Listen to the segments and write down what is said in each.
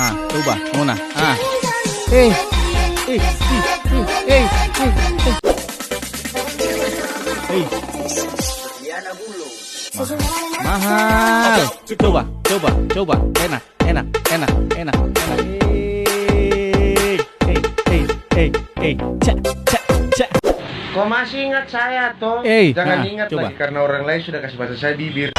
Coba Nona. Eh, eh, eh, eh. Mahal. Coba. Enak. Cak. Kok masih ingat saya toh? Jangan ingat coba. lagi karena orang lain sudah kasih bahasa saya bibir.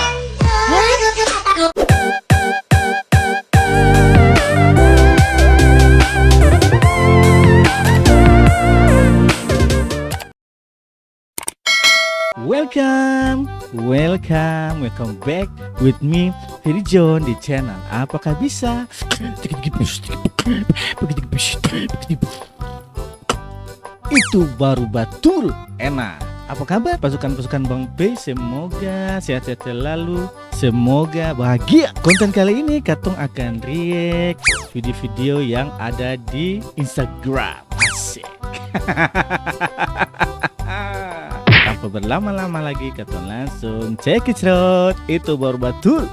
Welcome back with me, Ferry John di channel Apakah Bisa. Itu baru betul enak. Apa kabar pasukan-pasukan Bang B? Semoga sehat-sehat selalu, semoga bahagia. Konten kali ini Katong akan react video-video yang ada di Instagram. Asik. Tanpa berlama-lama lagi, Katong langsung check it out. Itu baru betul.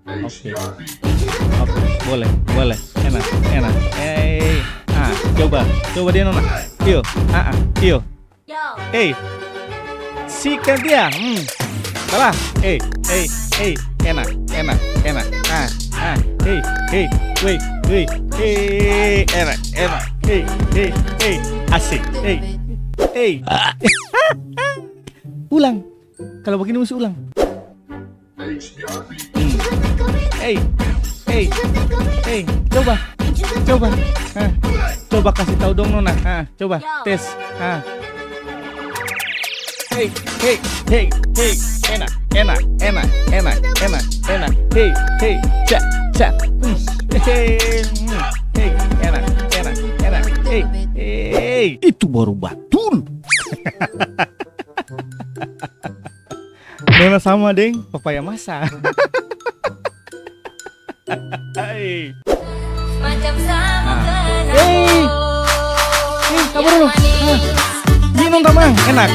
Oke, boleh, enak. Coba dia Nona. Yo, sikat dia. Salah. Enak. Enak. Asik. Ulang. Kalau begini mesti ulang. Coba kasih tahu dong Nona. Coba tes. Enak. Cak. Enak. Itu baru betul. Nona sama deng, papaya masa. Kabar dulu. Minum tamang, enak.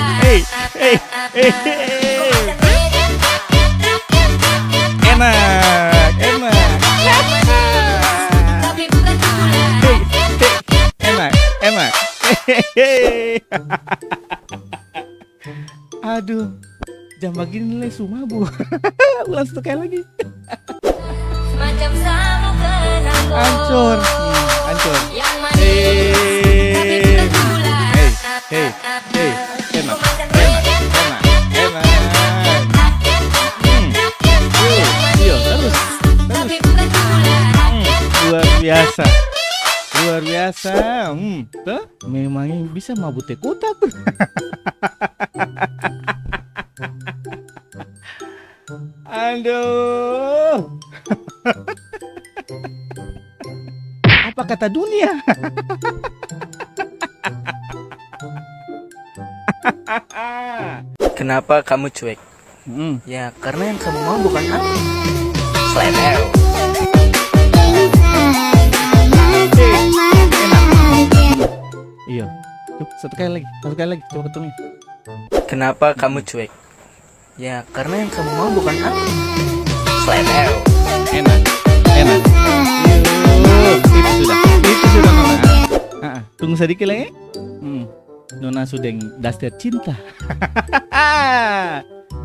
Enak. Aduh, jam begini nilai semua bu. Ulang satu kali lagi. Hancur. Enak. Terus. Luar biasa. Tuh, memang bisa mabut kotak. Aduh. Apa kata dunia? Kenapa kamu cuek? Ya karena yang kamu mau bukan aku. Selevel. Iya. Satu kali lagi. Coba ketemu. Kenapa kamu cuek? Ya karena yang kamu mau bukan aku. Selevel. Enak. Itu sudah Nona. Tunggu sedikit lagi. Nona sudah daster cinta.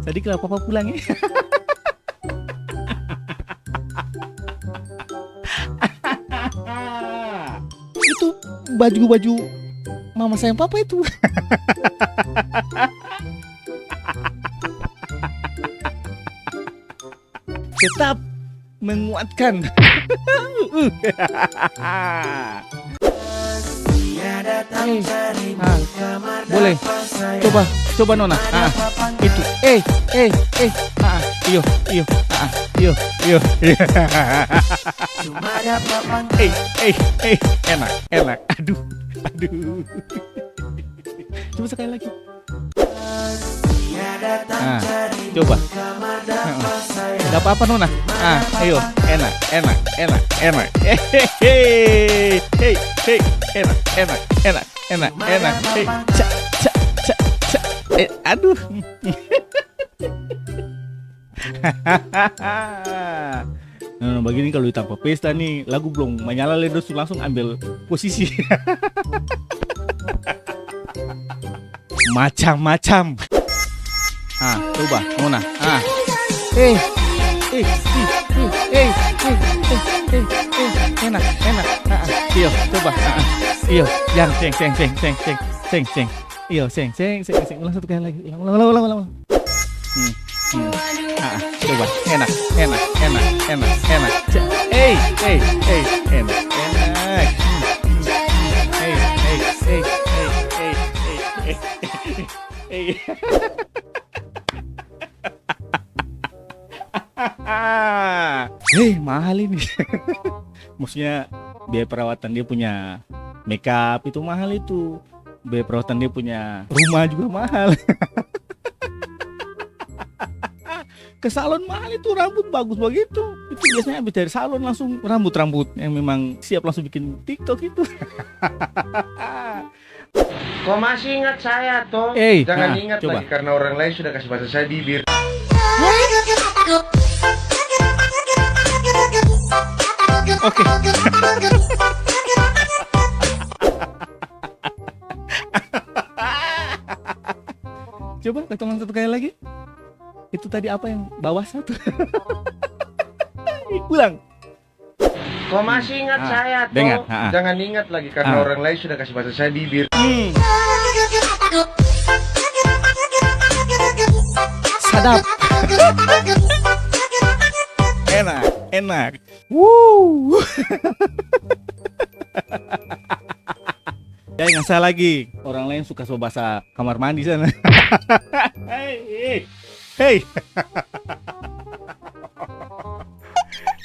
Sedikit lah papa pulang ya. Itu baju mama sayang papa itu. Tetap menguatkan. Boleh. Coba Nona. Itu. Iyo. Enak. Aduh. Coba sekali lagi. Coba. Gak apa-apa Nona. Ayo. Enak. Enak. Cak. Aduh. Nah, begini kalau tanpa pesta nih, lagu belum menyala ledos langsung ambil posisi. Macam-macam. Coba, Nona. Enak. Iyo, coba. Iyo, yang seng. Iyo, seng. Ulang satu kali lagi. Ulang. Coba, enak. Mahal ini. Maksudnya biaya perawatan dia punya makeup itu mahal itu. Biaya perawatan dia punya rumah juga mahal. Ke salon mahal itu, rambut bagus begitu. Itu biasanya habis dari salon langsung rambut yang memang siap langsung bikin TikTok itu. Kau masih ingat saya toh? Jangan ingat coba. lagi karena orang lain sudah kasih bahasa saya bibir. Oke. Coba kita ulang satu kali lagi. Itu tadi apa yang bawah satu? Ulang. Kau masih ingat saya toh? Dengar, Jangan ingat lagi karena orang lain sudah kasih bahasa saya bibir. Sadap. Enak. Woo. Ya nggak salah lagi. Orang lain suka bahasa kamar mandi sana. Hey.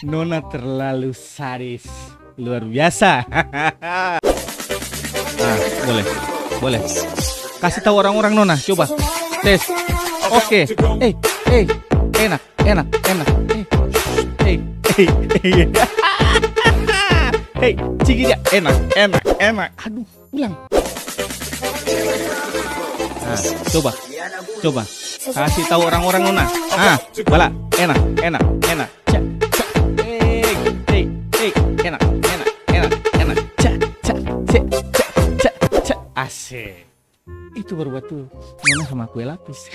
Nona terlalu sadis, luar biasa. Boleh. Kasih tahu orang-orang Nona, coba tes. Oke. Enak. Cigi dia enak. Aduh, ulang. Coba. Kasih tahu orang-orang Nona. Bala, enak. Enak. Asik. Itu baru betul Nona sama kue lapis.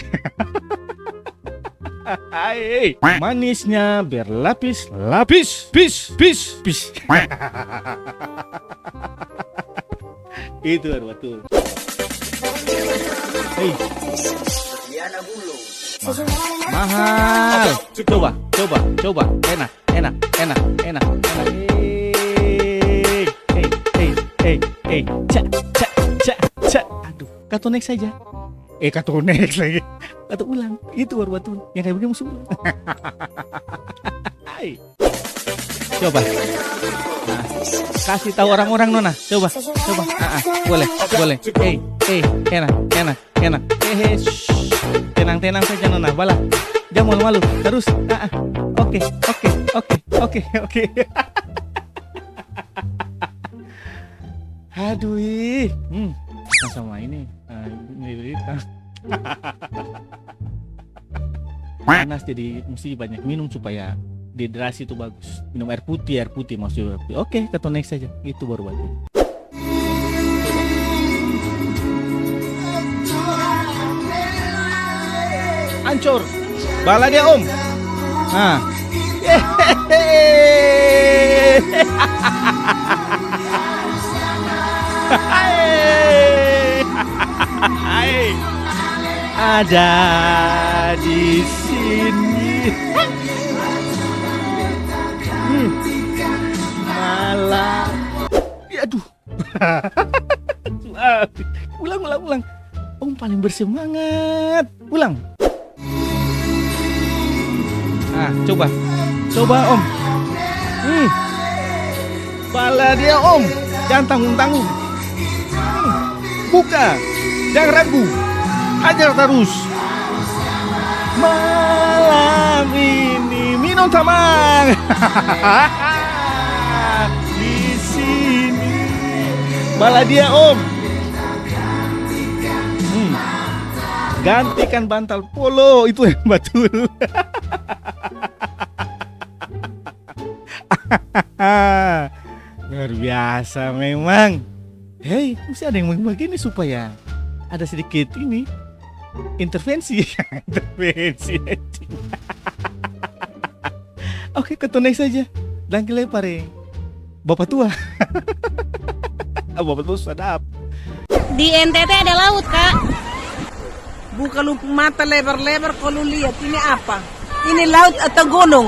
Manisnya berlapis. Pis. Itu baru betul. Mahal. Coba. Enak. Cak. Aduh, kartu next saja. Kartu next lagi. Kartu ulang. Itu baru betul. Yang kayak begini musuh. Coba. Kasih tahu orang-orang Nona. Coba. Boleh. Enak. Tenang saja Nona. Bala. Jangan malu-malu. Terus. Oke. Aduh, sama ini panas, jadi mesti banyak minum supaya dehidrasi itu bagus. Minum air putih maksudnya. Oke, ke next saja. Itu baru bagus. Hancur. Bala dia Om. Ada di sini. Malah. Aduh. Ulang. Om paling bersemangat. Ulang. Coba Om. Bala dia Om. Jangan tanggung-tanggung. Buka. Jangan ragu. Hajar terus. Malam ini minum tamang. Di sini. Bala dia Om. Gantikan bantal polo, itu yang betul. Luar biasa memang. Hei, mesti ada yang begini supaya ada sedikit ini intervensi. Intervensi. Oke, ketunai saja. Dan kelepare. Bapak tua. Bapak tua sadap. Di NTT ada laut, Kak. Buka lu mata lebar-lebar kalau lihat ini apa? Ini laut atau gunung?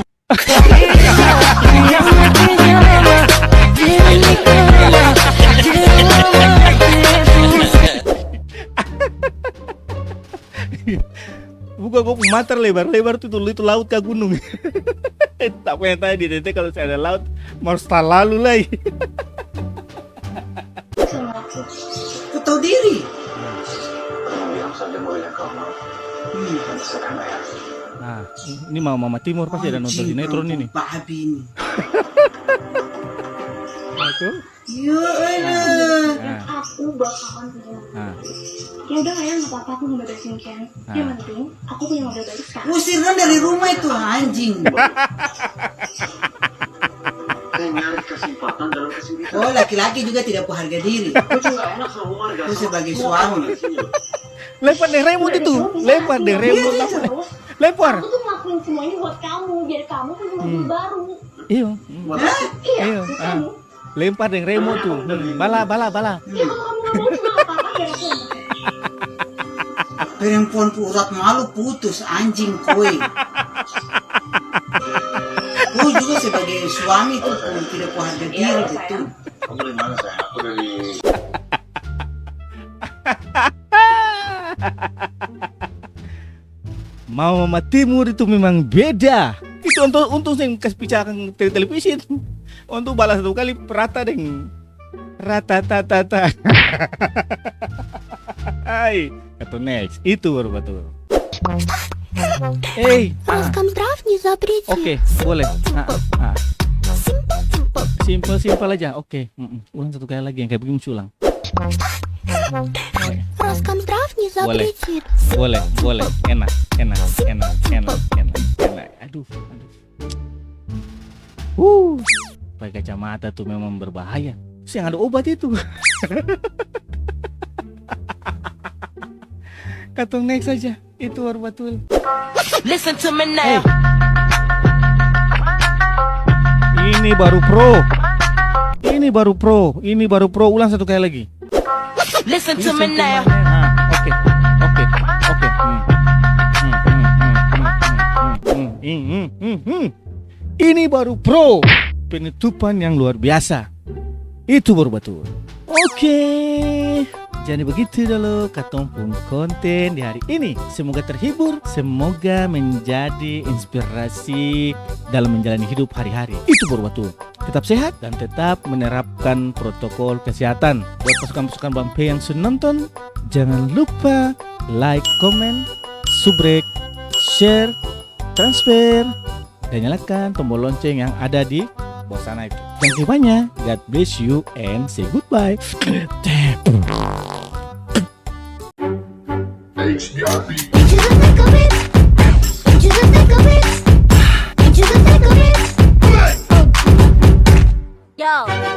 Bukan kok mata lebar-lebar itu laut ke gunung. Tak punya tadi nanti kalau saya ada laut mau lalu lagi. Kau tahu diri. Nah, ini Mama Timur pasti ada nonton sinetron ini. Pak Habini. Aku? Ya Allah. Aku bakalan punya mobil. Nah, Ya udah ya nggak apa-apa aku ngebebasin Ken. Yang penting aku punya mobil baru sekarang. Usir kan dari rumah itu anjing. Oh, laki-laki juga tidak punya harga diri. Aku sebagai suami. lempar deh remote itu, lempar deh remote. Lempar. Aku tuh ngelakuin semua ini buat kamu, biar kamu punya mobil baru. Iya. Iya, Iya. buat kamu. Lempar deh remote tuh. Bala. Ya kalau kamu nggak mau juga nggak apa-apa biar aku yang bayar. Perempuan urat malu putus anjing koi. Kau juga sebagai suami itu tidak punya harga diri betul. Kamu dari mana sayang? Aku dari Mama Timur itu memang beda. Itu untuk saya kasih bicarakan televisi itu. Untuk balas satu kali rata deng. Rata. Hai, kata next. Itu baru betul. Роскомздрав не запретит. Oke, boleh. Simple aja. Oke. Ulang satu kali lagi yang kayak begini ulang. Роскомздрав не запретит. Boleh. Enak. Aduh. Pakai kacamata tuh memang berbahaya. Terus yang ada obat itu. Katong next saja. Itu baru betul. Listen to me now. Ini baru pro. Ulang satu kali lagi. Listen to me now. Oke. Ini baru pro. Penutupan yang luar biasa. Itu baru betul. Oke. Jadi begitu dulu katompung konten di hari ini. Semoga terhibur, semoga menjadi inspirasi dalam menjalani hidup hari-hari. Itu baru betul. Tetap sehat dan tetap menerapkan protokol kesehatan. Buat pasukan-pasukan Bang P yang sudah nonton, jangan lupa like, comment, subrek, share, transfer, dan nyalakan tombol lonceng yang ada di bawah sana itu. Thank you banyak. God bless you and say goodbye. Yo.